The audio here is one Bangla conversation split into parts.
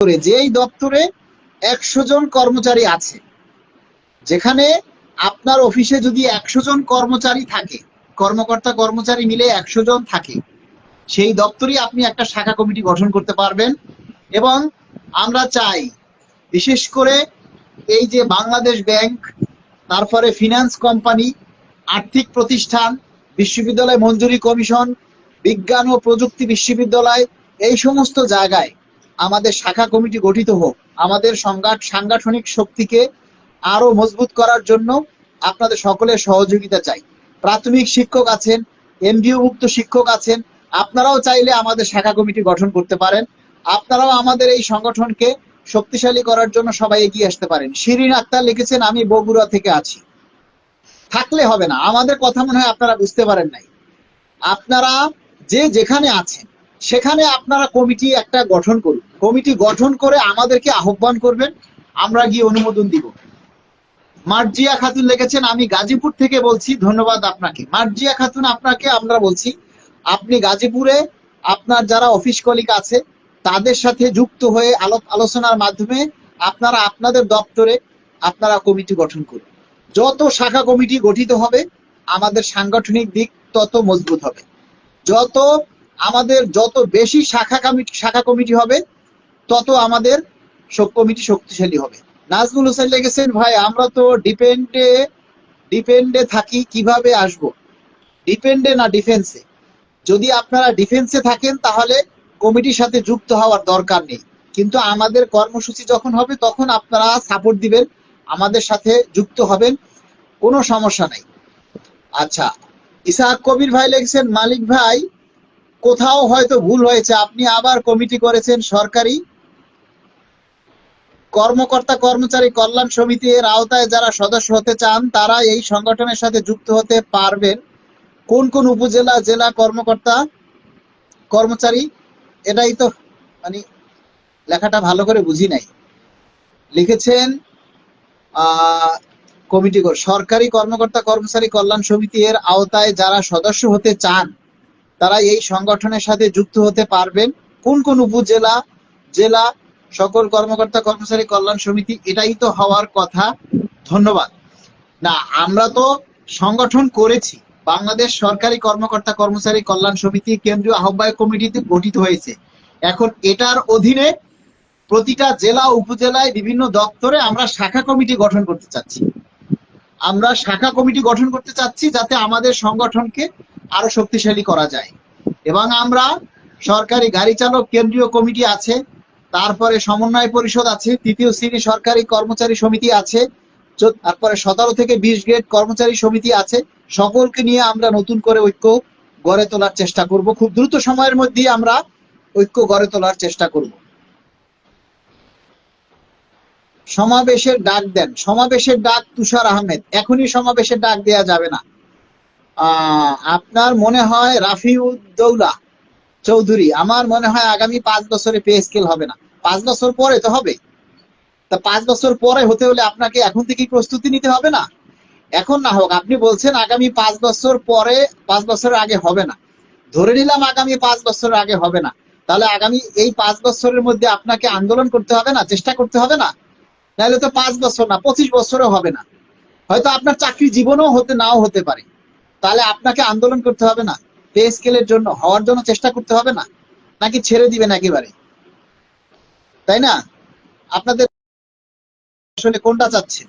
যেই দপ্তরে 100 জন কর্মচারী আছে, যেখানে আপনার অফিসে যদি 100 জন কর্মচারী থাকে, কর্মকর্তা কর্মচারী মিলে 100 জন থাকে, সেই দপ্তরই আপনি একটা শাখা কমিটি গঠন করতে পারবেন। এবং আমরা চাই বিশেষ করে এই যে বাংলাদেশ ব্যাংক, তারপরে ফিনান্স কোম্পানি, আর্থিক প্রতিষ্ঠান, বিশ্ববিদ্যালয় মঞ্জুরি কমিশন, বিজ্ঞান ও প্রযুক্তি বিশ্ববিদ্যালয়, এই সমস্ত জায়গায় আমাদের শাখা কমিটি গঠিত হোক। আমাদের সাংগঠনিক শক্তিকে আরো মজবুত করার জন্য আপনাদের সকলের সহযোগিতা চাই। প্রাথমিক শিক্ষক আছেন, এমডিওভুক্ত শিক্ষক আছেন, আপনারাও চাইলে আমাদের শাখা কমিটি গঠন করতে পারেন। আপনারাও আমাদের এই সংগঠনকে শক্তিশালী করার জন্য সবাই এগিয়ে আসতে পারেন। শিরিন আক্তার লিখেছেন, আমি বগুড়া থেকে আছি। থাকলে হবে না, আমাদের কথা মনে হয় আপনারা বুঝতে পারেন নাই। আপনারা যে যেখানে আছেন সেখানে আপনারা কমিটি একটা গঠন করুন, কমিটি গঠন করে আমাদেরকে আহ্বান করবেন, আমরা গিয়ে অনুমোদন দিব। মার্জিয়া খাতুন লিখেছেন, আমি গাজীপুর থেকে বলছি। ধন্যবাদ আপনাকে মার্জিয়া খাতুন। আপনাকে আমরা বলছি, আপনি গাজীপুরে আপনার যারা অফিস কলিগ আছে তাদের সাথে যুক্ত হয়ে আলোচনার মাধ্যমে আপনারা আপনাদের দপ্তরে আপনারা কমিটি গঠন করুন। যত শাখা কমিটি গঠিত হবে আমাদের সাংগঠনিক দিক তত মজবুত হবে। যত বেশি শাখা কমিটি হবে তত আমাদের কমিটি শক্তিশালী হবে। নাজমুল হোসেন লিখেছেন, ভাই আমরা তো ডিপেন্ডে থাকি, কিভাবে আসবো? ডিপেন্ডে না ডিফেন্সে। যদি আপনারা ডিফেন্সে থাকেন তাহলে কমিটির সাথে যুক্ত হওয়ার দরকার নেই, কিন্তু আমাদের কর্মসূচি যখন হবে তখন আপনারা সাপোর্ট দিবেন, আমাদের সাথে যুক্ত হবেন, কোনো সমস্যা নাই। আচ্ছা, ইসাহাক কবির ভাই লিখছেন, মালিক ভাই কোথাও হয়তো ভুল হয়েছে, আপনি আবার কমিটি করেছেন সরকারি কর্মকর্তা কর্মচারী কল্যাণ সমিতি এর আওতায় যারা সদস্য হতে চান তারা এই সংগঠনের সাথে যুক্ত হতে পারবেন। কোন কোন উপজেলা জেলা কর্মকর্তা কর্মচারী? এটাই তো মানে লেখাটা ভালো করে বুঝি নাই। লিখেছেন কমিটি সরকারি কর্মকর্তা কর্মচারী কল্যাণ সমিতি এর আওতায় যারা সদস্য হতে চান তারা এই সংগঠনের সাথে যুক্ত হতে পারবেন। কোন কোন উপজেলা জেলা সকল কর্মকর্তা কর্মচারী কল্যাণ সমিতি, এটাই তো হওয়ার কথা। ধন্যবাদ। না, আমরা তো সংগঠন করেছি, বাংলাদেশ সরকারি কর্মকর্তা কর্মচারী কল্যাণ সমিতি কেন্দ্রীয় আহ্বায়ক কমিটিতে গঠিত হয়েছে। এখন এটার অধীনে প্রতিটা জেলা উপজেলায় বিভিন্ন দপ্তরে আমরা শাখা কমিটি গঠন করতে চাচ্ছি। যাতে আমাদের সংগঠনকে আরো শক্তিশালী করা যায়। এবং আমরা সরকারি গাড়ি চালক কেন্দ্রীয় কমিটি আছে, তারপরে সমন্বয় পরিষদ আছে, তৃতীয় শ্রেণী সরকারি কর্মচারী সমিতি আছে, তারপরে 17 থেকে 20 গ্রেড কর্মচারী সমিতি আছে। সকলকে নিয়ে আমরা নতুন করে ঐক্য গড়ে তোলার চেষ্টা করব। খুব দ্রুত সময়ের মধ্যে আমরা ঐক্য গড়ে তোলার চেষ্টা করব। সমাবেশের ডাক দেন। সমাবেশের ডাক তুষার আহমেদ, এখনই সমাবেশের ডাক দেয়া যাবে না। আপনার মনে হয় রাফিউদ্দৌলা চৌধুরী, আমার মনে হয় আগামী 5 বছরে পে স্কেল হবে না। 5 বছর পরে তো হবে। তা 5 বছর পরে হতে হলে আপনাকে এখন থেকেই প্রস্তুতি নিতে হবে না? এখন না হোক, আপনি বলছেন আগামী 5 বছর পরে, 5 বছরের আগে হবে না। ধরে নিলাম আগামী 5 বছরের আগে হবে না, তাহলে আগামী এই 5 বছরের মধ্যে আপনাকে আন্দোলন করতে হবে না, চেষ্টা করতে হবে না? নাহলে তো 5 বছর না 25 বছরও হবে না, হয়তো আপনার চাকরি জীবনও নাও হতে পারে। তাহলে আপনাকে আন্দোলন করতে হবে না? পে স্কেলের জন্য হওয়ার জন্য চেষ্টা করতে হবে না? নাকি ছেড়ে দিবেন একেবারে? তাই না? আপনাদের আসলে কোনটা চাচ্ছেন?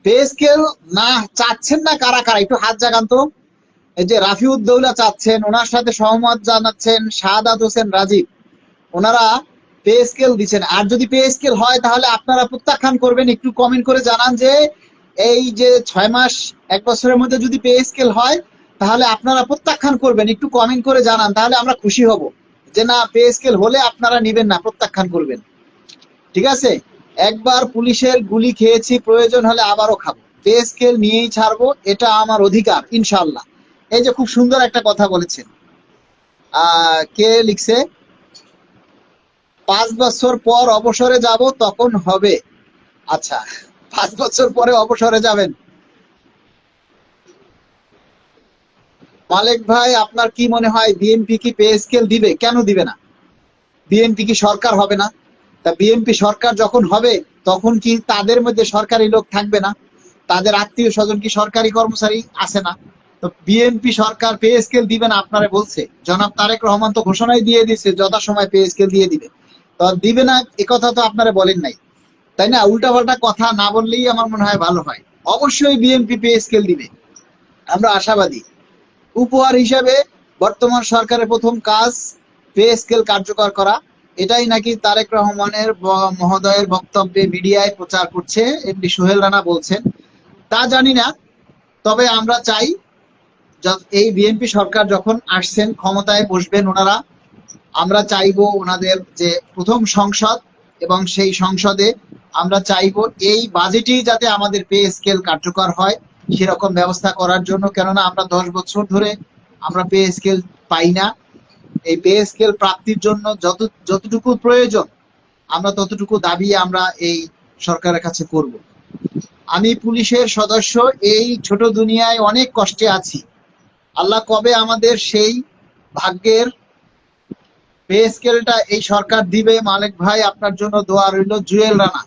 পে স্কেল না চাচ্ছেন না কারা কারা, একটু হাত জাগান তো। এই যে রাফিউদ্দৌলা চাচ্ছেন, ওনার সাথে সহমত জানাচ্ছেন শাহাদাত হোসেন রাজীব, ওনারা পে স্কেল দিচ্ছেন। আর যদি পে স্কেল হয় তাহলে আপনারা প্রত্যাখ্যান করবেন। একটু কমেন্ট করে জানান যে এই যে 6 মাস 1 বছরের মধ্যে যদি পে স্কেল হয় তাহলে আপনারা প্রত্যাখ্যান করবেন। একটু কমেন্ট করে জানান, তাহলে আমরা খুশি হব যে না, পে স্কেল হলে আপনারা নিবেন না, প্রত্যাখ্যান করবেন। ঠিক আছে? একবার পুলিশের গুলি খেয়েছি, প্রয়োজন হলে আবারও খাবো, পে স্কেল নিয়েই ছাড়বো, এটা আমার অধিকার ইনশাল্লাহ। এই যে খুব সুন্দর একটা কথা বলেছেন। কে লিখছে? 5 বছর পর অবসরে যাব, তখন হবে। আচ্ছা, 5 বছর পরে অবসরে যাবেন? মালেক ভাই, আপনার কি মনে হয় বিএনপি কি পে স্কেল দিবে? কেন দিবে না? বিএনপি কি সরকার হবে না? তা বিএনপি সরকার যখন হবে তখন কি তাদের মধ্যে সরকারি লোক থাকবে না? তাদের আত্মীয় স্বজন কি সরকারি কর্মচারী আছে না? তো বিএনপি সরকার পে স্কেল দিবে না আপনারা বলছে? জনাব তারেক রহমান তো ঘোষণাই দিয়ে দিচ্ছে যথাসময় পে স্কেল দিয়ে দিবে। তো দিবে না এ কথা তো আপনারা বলেন নাই, তাই না? উল্টাপাল্টা কথা না বললেই আমার মনে হয় ভালো হয়। অবশ্যই বিএনপি পে স্কেল দিবে, আমরা আশাবাদী। উপহার হিসাবে বর্তমান সরকারের প্রথম কাজ পে স্কেল কার্যকর করা, এটাই নাকি তারেক রহমানের মহোদয়ের বক্তব্যে মিডিয়ায় প্রচার করছে এমডি সোহেল রানা বলছেন। তা জানি না, তবে আমরা চাই এই বিএনপি সরকার যখন আসছেন ক্ষমতায় বসবেন ওনারা, আমরা চাইবো ওনাদের যে প্রথম সংসদ এবং সেই সংসদে আমরা চাইবো এই বাজেটেই যাতে আমাদের পে স্কেল কার্যকর হয় সেরকম ব্যবস্থা করার জন্য। কেননা আমরা 10 বছর ধরে আমরা পে স্কেল পাই না। এই পে স্কেল প্রাপ্তির জন্য যতটুকু প্রয়োজন আমরা ততটুকু দাবি আমরা এই সরকারের কাছে করব। আমি পুলিশের সদস্য, এই ছোট দুনিয়ায় অনেক কষ্টে আছি। আল্লাহ কবে আমাদের সেই ভাগ্যের পে স্কেলটা এই সরকার দিবে? মালেক ভাই, আপনার জন্য দোয়া রইল। জুয়েল রানা।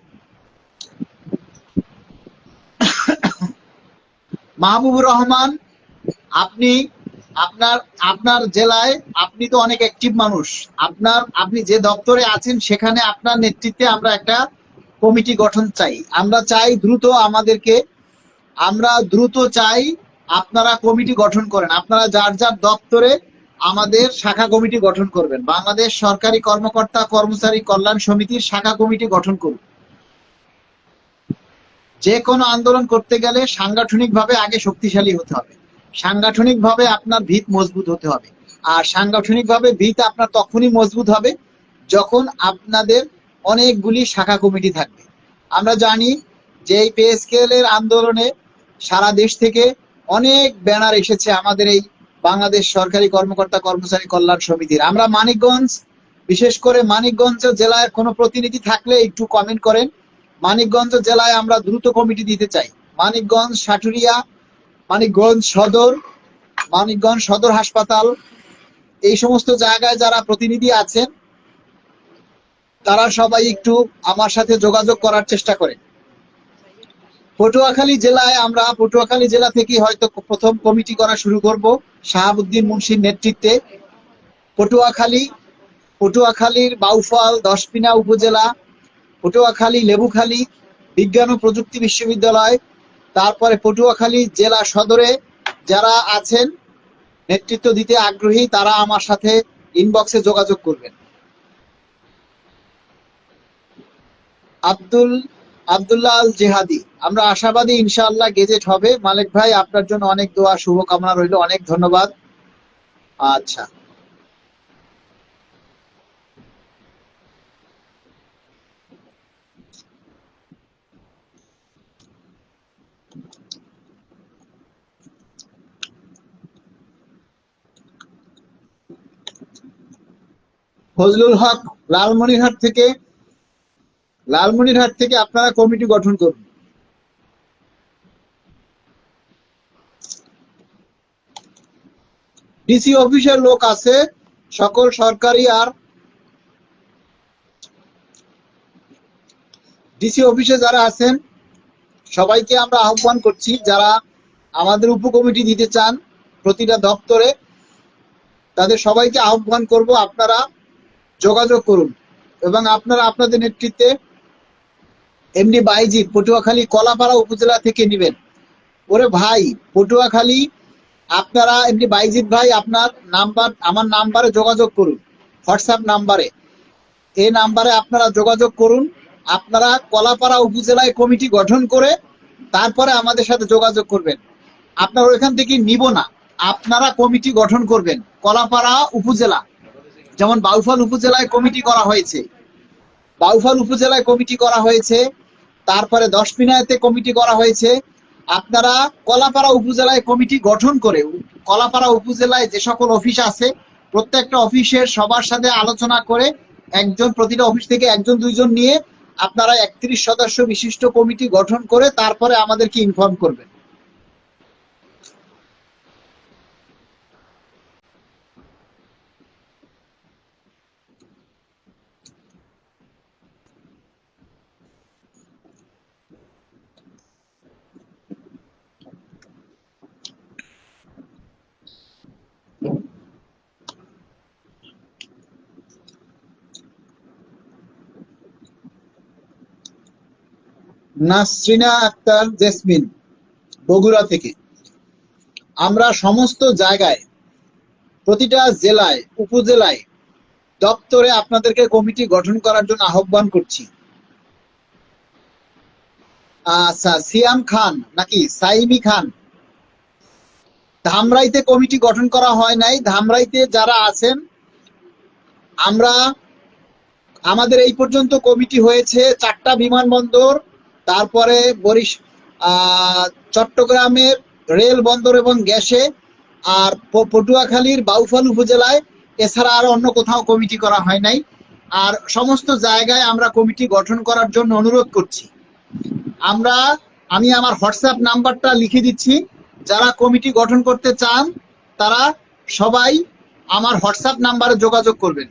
মাহবুবুর রহমান, আপনি আপনার আপনার জেলায় আপনি তো অনেক অ্যাক্টিভ মানুষ। আপনি যে দপ্তরে আছেন সেখানে আপনার নেতৃত্বে আমরা একটা কমিটি গঠন চাই। আমরা চাই দ্রুত চাই আপনারা কমিটি গঠন করেন। আপনারা যার যার দপ্তরে আমাদের শাখা কমিটি গঠন করবেন। বাংলাদেশ সরকারি কর্মকর্তা কর্মচারী কল্যাণ সমিতির শাখা কমিটি গঠন করুন। যে কোনো আন্দোলন করতে গেলে সাংগঠনিকভাবে আগে শক্তিশালী হতে হবে, সাংগঠনিকভাবে আপনার ভিত মজবুত হতে হবে। আর সাংগঠনিকভাবে ভিত আপনার তখনই মজবুত হবে যখন আপনাদের অনেকগুলি শাখা কমিটি থাকবে। আমরা জানি যে এই পে স্কেলের আন্দোলনে সারা দেশ থেকে অনেক ব্যানার এসেছে আমাদের এই বাংলাদেশ সরকারি কর্মকর্তা কর্মচারী কল্যাণ সমিতির। আমরা মানিকগঞ্জ, বিশেষ করে মানিকগঞ্জ জেলায় কোনো প্রতিনিধি থাকলে একটু কমেন্ট করেন। মানিকগঞ্জ জেলায় আমরা দ্রুত কমিটি দিতে চাই। মানিকগঞ্জ, সাটুরিয়া, মানিকগঞ্জ সদর হাসপাতাল, এই সমস্ত জায়গায় যারা প্রতিনিধি আছেন তারা সবাই একটু আমার সাথে যোগাযোগ করার চেষ্টা করেন। পটুয়াখালী জেলা থেকে হয়তো প্রথম কমিটি করা শুরু করব শাহাবুদ্দিন মুন্সির নেতৃত্বে। পটুয়াখালীর বাউফল, দশপিনা উপজেলা, পটুয়াখালী, লেবুখালী বিজ্ঞান ও প্রযুক্তি বিশ্ববিদ্যালয়, তারপরে পটুয়াখালী জেলা সদরে যারা আছেন নেতৃত্ব দিতে আগ্রহী তারা আমার সাথে ইনবক্সে যোগাযোগ করবেন। আব্দুল্লাহ আল জেহাদি, আমরা আশাবাদী ইনশাআল্লাহ গেজেট হবে। মালিক ভাই, আপনার জন্য অনেক দোয়া শুভকামনা রইল, অনেক ধন্যবাদ। আচ্ছা, ফজলুল হক, লালমনিরহাট থেকে আপনারা কমিটি গঠন করুন। ডিসি অফিসের লোক আছে, সকল সরকারি আর ডিসি অফিসে যারা আছেন সবাইকে আমরা আহ্বান করছি, যারা আমাদের উপকমিটি দিতে চান প্রতিটা দপ্তরে তাদের সবাইকে আহ্বান করব, আপনারা যোগাযোগ করুন এবং আপনারা আপনাদের নেতৃত্বে এমডি বাইজিৎ পটুয়াখালী কলাপাড়া উপজেলা থেকে নেবেন। ওরে ভাই পটুয়াখালী, আপনারা এমডি বাইজিৎ ভাই আপনার নাম্বার আমার নাম্বারে যোগাযোগ করুন, হোয়াটসঅ্যাপ নাম্বারে, এই নাম্বারে আপনারা যোগাযোগ করুন। আপনারা কলাপাড়া উপজেলায় কমিটি গঠন করে তারপরে আমাদের সাথে যোগাযোগ করবেন। আপনারা ওইখান থেকে নিব না, আপনারা কমিটি গঠন করবেন। কলাপাড়া উপজেলা, যেমন বাউফল উপজেলায় কমিটি করা হয়েছে, তারপরে দশপিনাতে কমিটি করা হয়েছে। আপনারা কলাপাড়া উপজেলায় কমিটি গঠন করে কলাপাড়া উপজেলায় যে সকল অফিস আছে প্রত্যেকটা অফিসের সবার সাথে আলোচনা করে প্রতিটা অফিস থেকে একজন দুইজন নিয়ে আপনারা 31 সদস্য বিশিষ্ট কমিটি গঠন করে তারপরে আমাদেরকে ইনফর্ম করবেন। নাসরিনা আক্তার জেসমিন, বগুড়া থেকে। আমরা সমস্ত জায়গায়, প্রতিটা জেলায়, উপজেলায়, দপ্তরে আপনাদেরকে কমিটি গঠন করার জন্য আহ্বান করছি। আচ্ছা, সিয়াম খান নাকি সাইমি খান, ধামরাইতে কমিটি গঠন করা হয় নাই। ধামরাইতে যারা আছেন, আমরা আমাদের এই পর্যন্ত কমিটি হয়েছে 4টা বিমানবন্দর, তারপরে চট্টগ্রামের রেল বন্দর এবং গ্যাসে, আর পটুয়াখালীর বাউফল উপজেলায়। এছাড়া আর অন্য কোথাও কমিটি করা হয় নাই। আর সমস্ত জায়গায় আমরা কমিটি গঠন করার জন্য অনুরোধ করছি। আমি আমার হোয়াটসঅ্যাপ নাম্বারটা লিখে দিচ্ছি, যারা কমিটি গঠন করতে চান তারা সবাই আমার হোয়াটসঅ্যাপ নাম্বারে যোগাযোগ করবেন।